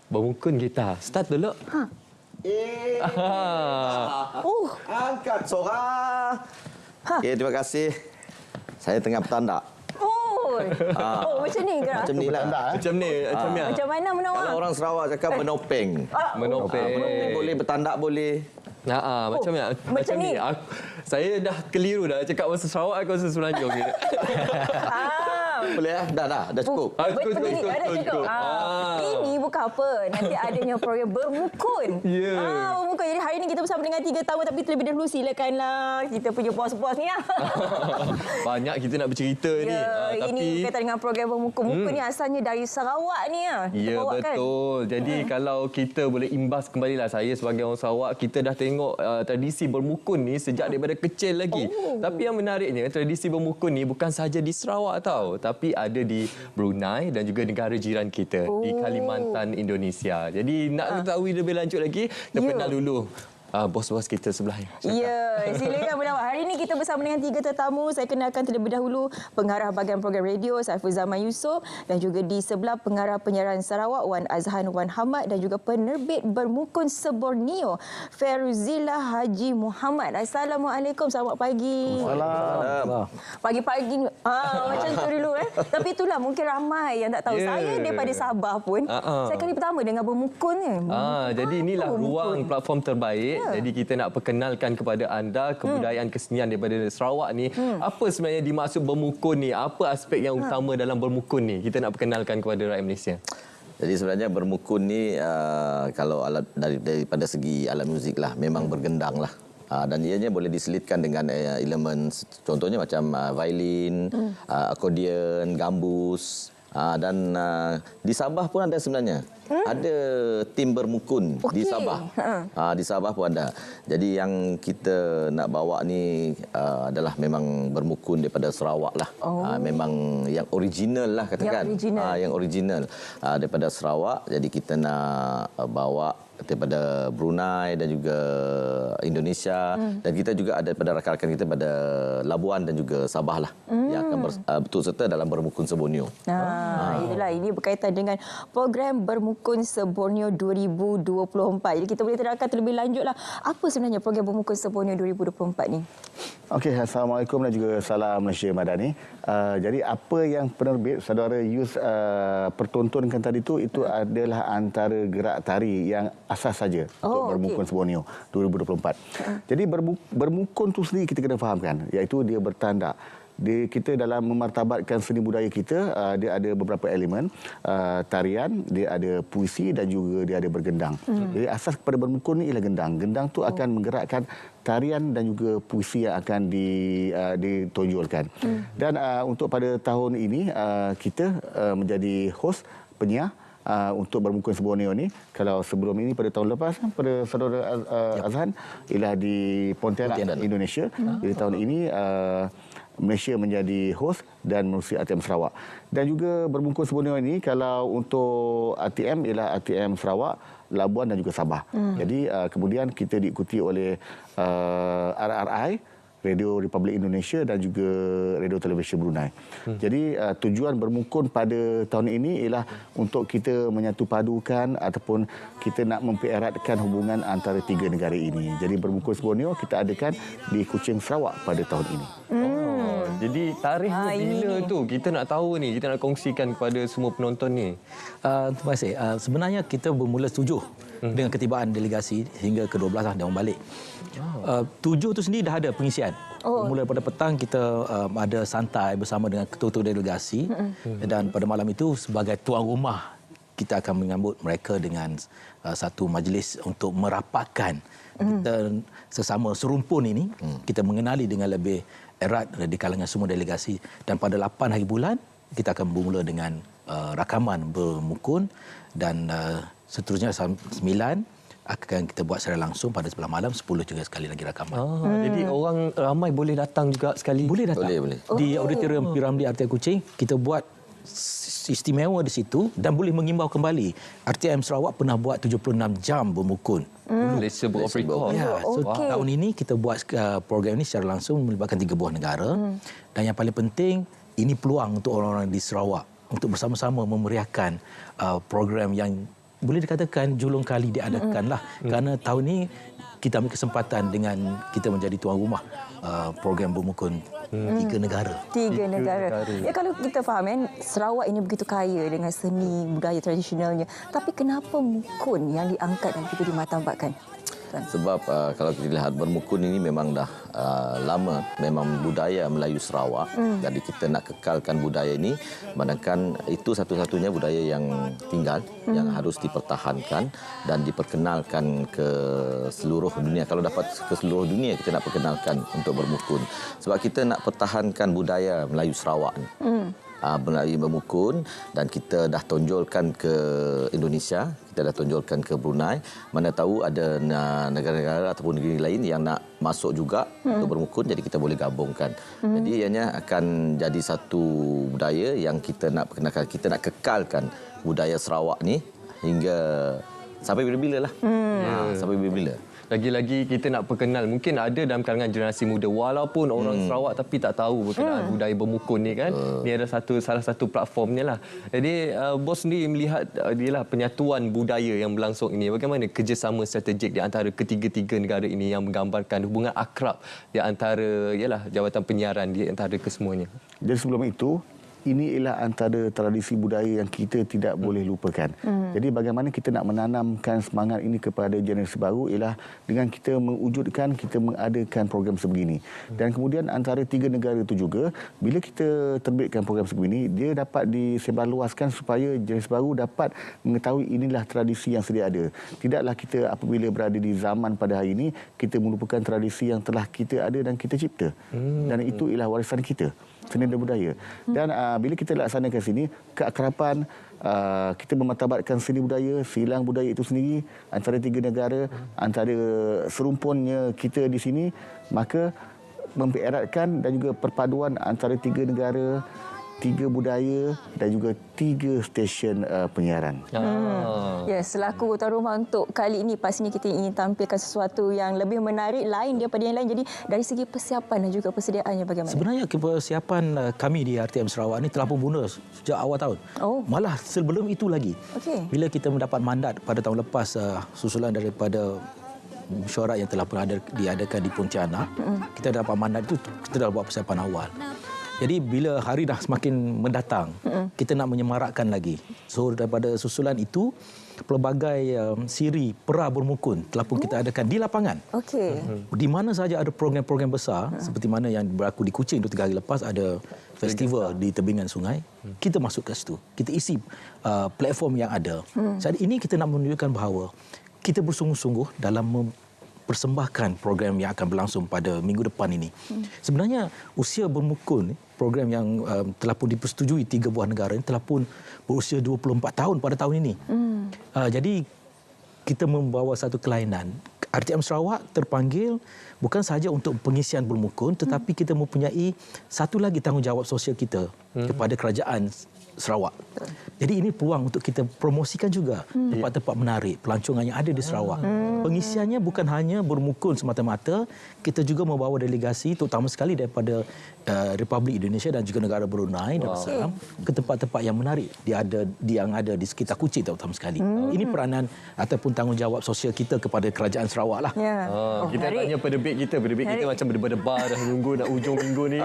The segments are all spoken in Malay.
Bermukun gitar. Start dulu. Angkat seorang. Terima kasih. Saya tengah bertanda. Macam ni ke? Macam ni lah. Macam ni. Macam mana menawar? Kalau orang Sarawak cakap menopeng. Menopeng. Menopeng boleh, bertandak boleh. Macam ni. Macam ni. Saya dah keliru dah cakap bahasa Sarawak, aku bahasa Semenanjung. Boleh lah? Dah cukup. Cukup. Ini bukan apa. Nanti adanya program bermukun. Bermukun. Jadi hari ini kita bersama dengan 3 tamu, tapi terlebih dahulu silakanlah kita punya bos-bos ni. Banyak kita nak bercerita ni. Ini berkaitan dengan program bermukun. Mukun ni asalnya dari Sarawak ni. Ya, betul. Jadi kalau kita boleh imbas kembalilah, saya sebagai orang Sarawak, kita dah tengok tradisi bermukun ni sejak daripada kecil lagi. Tapi yang menariknya, tradisi bermukun ni bukan sahaja di Sarawak tau, tapi ada di Brunei dan juga negara jiran kita di Kalimantan, Indonesia. Jadi nak ketahui lebih lanjut lagi, kita kenal dulu bos-bos kita sebelah ni. Ya, silakan menawar. Hari ini kita bersama dengan 3 tetamu. Saya kenalkan terlebih dahulu pengarah bahagian program radio Saiful Zaman Yusof, dan juga di sebelah pengarah penyiaran Sarawak Wan Azhan Wan Hamad, dan juga penerbit bermukun se-Borneo Feruzilah Haji Muhammad. Assalamualaikum, selamat pagi. Salam. Pagi-pagi ni macam tu dulu Tapi itulah mungkin ramai yang tak tahu. Saya daripada Sabah pun saya kali pertama dengar bermukun ni. Jadi inilah ruang platform terbaik. Jadi kita nak perkenalkan kepada anda kebudayaan kesenian daripada Sarawak ni. Apa sebenarnya dimaksud bermukun ni? Apa aspek yang utama dalam bermukun ni? Kita nak perkenalkan kepada rakyat Malaysia. Jadi sebenarnya bermukun ni kalau alat daripada segi alat muzik lah, memang bergendang lah. Dan ianya boleh diselitkan dengan elemen, contohnya macam violin, akordion, gambus. Dan di Sabah pun ada sebenarnya. Ada tim bermukun di Sabah. Di Sabah pun ada. Jadi yang kita nak bawa ni adalah memang bermukun daripada Sarawak lah. Memang yang original lah katakan. Yang original daripada Sarawak. Jadi kita nak bawa daripada Brunei dan juga Indonesia, dan kita juga ada daripada rakan-rakan kita pada Labuan dan juga Sabah lah yang akan betul serta dalam bermukun se-Borneo. Itulah, ini berkaitan dengan program bermukun se-Borneo 2024. Jadi kita boleh terangkan terlebih lanjutlah apa sebenarnya program bermukun se-Borneo 2024 ni. Okey, Assalamualaikum dan juga salam Malaysia Madani. Jadi apa yang penerbit saudara Yus pertontonkan tadi itu adalah antara gerak tari yang asas saja untuk bermukun se-Borneo 2024. Jadi bermukun tu sendiri kita kena fahamkan, iaitu dia bertanda. Kita dalam memartabatkan seni budaya kita, dia ada beberapa elemen, tarian, dia ada puisi dan juga dia ada bergendang. Jadi asas kepada bermukun ni ialah gendang. Gendang tu akan menggerakkan tarian dan juga puisi yang akan ditonjolkan. Dan untuk pada tahun ini kita menjadi host penyiar untuk bermukun se-Borneo ni. Kalau sebelum ini pada tahun lepas pada saudara Azhan ialah di Pontianak. Indonesia. Jadi tahun ini Malaysia menjadi host dan menerusi ATM Sarawak. Dan juga bermukun se-Borneo ini, kalau untuk ATM ialah ATM Sarawak, Labuan dan juga Sabah. Jadi kemudian kita diikuti oleh RRI, Radio Republik Indonesia, dan juga Radio Television Brunei. Jadi tujuan bermukun pada tahun ini ialah untuk kita menyatu padukan ataupun kita nak mempereratkan hubungan antara 3 negara ini. Jadi bermukun se-Borneo kita adakan di Kuching, Sarawak pada tahun ini. Jadi tarikhnya bila tu? Kita nak tahu ni, kita nak kongsikan kepada semua penonton ni. Terima kasih. Sebenarnya kita bermula 7 dengan ketibaan delegasi hingga ke-12 lah dia orang balik. 7 tu sendiri dah ada pengisian. Mula pada petang kita ada santai bersama dengan ketua-ketua delegasi, dan pada malam itu sebagai tuan rumah kita akan menyambut mereka dengan satu majlis untuk merapatkan kita sesama serumpun ini. Kita mengenali dengan lebih erat di kalangan semua delegasi, dan pada 8 hari bulan kita akan bermula dengan rakaman bermukun, dan seterusnya 9 akan kita buat secara langsung pada sebelah malam, 10 juga sekali lagi rakaman. Jadi orang ramai boleh datang juga sekali? Boleh datang. Boleh. Di Auditorium P. Ramlee RTM Kuching, kita buat istimewa di situ, dan boleh mengimbau kembali. RTM Sarawak pernah buat 76 jam bermukun. Malaysia Book of Record. Ya, so tahun ini kita buat program ini secara langsung melibatkan 3 buah negara. Dan yang paling penting, ini peluang untuk orang-orang di Sarawak untuk bersama-sama memeriahkan program yang boleh dikatakan julung kali diadakan lah. Kerana tahun ini kita ambil kesempatan dengan kita menjadi tuan rumah program bermukun 3 negara. 3 negara. Ya, kalau kita faham kan, Sarawak ini begitu kaya dengan seni budaya tradisionalnya. Tapi kenapa mukun yang diangkat dan juga dimartabatkan? Sebab kalau kita lihat bermukun ini memang dah lama, memang budaya Melayu Sarawak. Jadi kita nak kekalkan budaya ini, manakala itu satu-satunya budaya yang tinggal, yang harus dipertahankan dan diperkenalkan ke seluruh dunia. Kalau dapat ke seluruh dunia, kita nak perkenalkan untuk bermukun. Sebab kita nak pertahankan budaya Melayu Sarawak ni. Melayu bermukun, dan kita dah tonjolkan ke Indonesia, kita dah tonjolkan ke Brunei. Mana tahu ada negara-negara ataupun negeri lain yang nak masuk juga untuk bermukun, jadi kita boleh gabungkan. Jadi ianya akan jadi satu budaya yang kita nak perkenalkan, kita nak kekalkan budaya Sarawak ni hingga sampai bila-bila lah. Sampai bila-bila. Lagi-lagi kita nak perkenal, mungkin ada dalam kalangan generasi muda walaupun orang Sarawak tapi tak tahu berkenaan budaya bermukun ni kan. Ni ada salah satu platformnya lah. Jadi bos sendiri melihat dialah penyatuan budaya yang berlangsung ini, bagaimana kerjasama strategik di antara ketiga-tiga negara ini yang menggambarkan hubungan akrab di antara ialah jawatan penyiaran di antara kesemuanya. Jadi sebelum itu, ini ialah antara tradisi budaya yang kita tidak boleh lupakan. Jadi bagaimana kita nak menanamkan semangat ini kepada generasi baru ialah dengan kita mewujudkan, kita mengadakan program sebegini. Dan kemudian antara 3 negara itu juga, bila kita terbitkan program sebegini, dia dapat disebarluaskan supaya generasi baru dapat mengetahui inilah tradisi yang sedia ada. Tidaklah kita apabila berada di zaman pada hari ini, kita melupakan tradisi yang telah kita ada dan kita cipta. Dan itu ialah warisan kita, seni dan budaya. Dan bila kita laksanakan sini, keakraban, kita memartabatkan seni budaya, silang budaya itu sendiri antara 3 negara, antara serumpunnya kita di sini, maka mempereratkan dan juga perpaduan antara 3 negara, 3 budaya dan juga 3 stesen penyiaran. Ya, selaku tuan rumah untuk kali ini, pastinya kita ingin tampilkan sesuatu yang lebih menarik lain daripada yang lain. Jadi dari segi persiapan dan juga persediaannya bagaimana? Sebenarnya persiapan kami di RTM Sarawak ni telah pun bermula sejak awal tahun. Malah sebelum itu lagi. Bila kita mendapat mandat pada tahun lepas susulan daripada mesyuarat yang telah pernah diadakan di Pontianak, kita dapat mandat itu, kita dah buat persiapan awal. Jadi bila hari dah semakin mendatang, kita nak menyemarakkan lagi. So daripada susulan itu, pelbagai siri pera bermukun telah pun kita adakan di lapangan. Di mana saja ada program-program besar, seperti mana yang berlaku di Kuching 2-3 hari lepas, ada festival di tebingan sungai, kita masuk ke situ. Kita isi platform yang ada. Jadi ini kita nak menunjukkan bahawa kita bersungguh-sungguh dalam persembahkan program yang akan berlangsung pada minggu depan ini. Sebenarnya usia bermukun, program yang telah pun dipersetujui 3 buah negara ini, telah pun berusia 24 tahun pada tahun ini. Jadi kita membawa satu kelainan. RTM Sarawak terpanggil bukan sahaja untuk pengisian bermukun, tetapi kita mempunyai satu lagi tanggungjawab sosial kita kepada kerajaan Sarawak. Jadi ini peluang untuk kita promosikan juga tempat-tempat menarik, pelancongan yang ada di Sarawak. Pengisiannya bukan hanya bermukun semata-mata, kita juga membawa delegasi terutama sekali daripada Republik Indonesia dan juga negara Brunei Darussalam ke tempat-tempat yang menarik yang ada di sekitar Kuching terutama sekali. Ini peranan ataupun tanggungjawab sosial kita kepada kerajaan Sarawak lah. Kita tanya penerbit kita macam berdebar dah menunggu nak hujung minggu ni.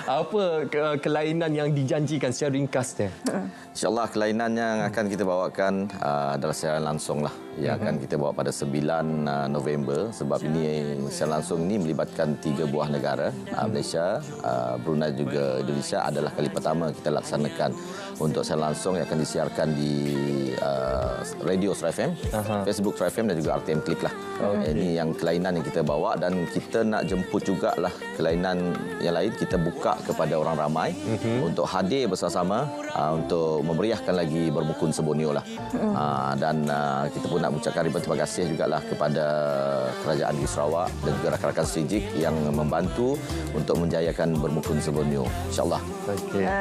Apa kelainan yang dijanjikan secara ringkasnya? InsyaAllah kelainan yang akan kita bawakan adalah siaran langsung lah. Yang akan kita bawa pada 9 November. Sebab ini siaran langsung ini melibatkan 3 buah negara. Malaysia, Brunei juga Indonesia adalah kali pertama kita laksanakan untuk siaran langsung yang akan disiarkan di Radio Star FM, Facebook Star FM dan juga RTM Klik lah. Ini yang kelainan yang kita bawa, dan kita nak jemput jugalah kelainan yang lain. Kita buka kepada orang ramai untuk hadir bersama-sama untuk memeriahkan lagi bermukun Sebonyo lah. Dan kita pun nak mengucapkan ribuan terima kasih jugalah kepada kerajaan di Sarawak dan juga rakan-rakan strategik yang membantu untuk menjayakan bermukun Sebonyo. InsyaAllah.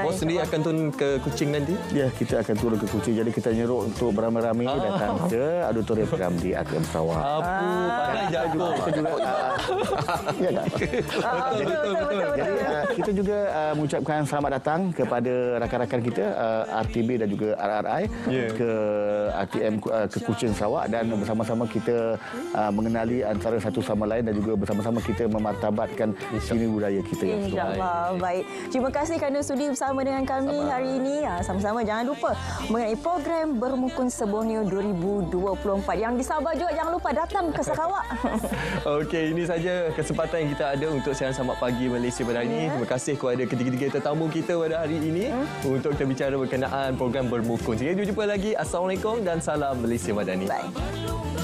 Bos sendiri akan turun ke Kuching Kuching nanti? Ya, kita akan turun ke Kuching. Jadi kita nyeruk untuk beramai-ramai datang ke Auditorium Ramli ATM Sarawak. Apa? Pandai jago. Kita juga ya tak? Betul. Jadi kita juga mengucapkan selamat datang kepada rakan-rakan kita RTB dan juga RRI ke ATM ke Kuching Sarawak, dan bersama-sama kita mengenali antara satu sama lain dan juga bersama-sama kita memartabatkan seni budaya kita yang InsyaAllah. Baik. Terima kasih kerana sudi bersama dengan kami hari ini. Sama-sama jangan lupa mengenai program Bermukun Seborneo 2024. Yang di Sabah juga jangan lupa datang ke Sarawak. Okey, ini saja kesempatan yang kita ada untuk Siaran Samak Pagi Malaysia pada hari ini. Terima kasih kepada ketiga-tiga tetamu kita pada hari ini untuk kita bicara berkenaan program Bermukun. Sehingga jumpa lagi. Assalamualaikum dan salam Malaysia Madani. Bye.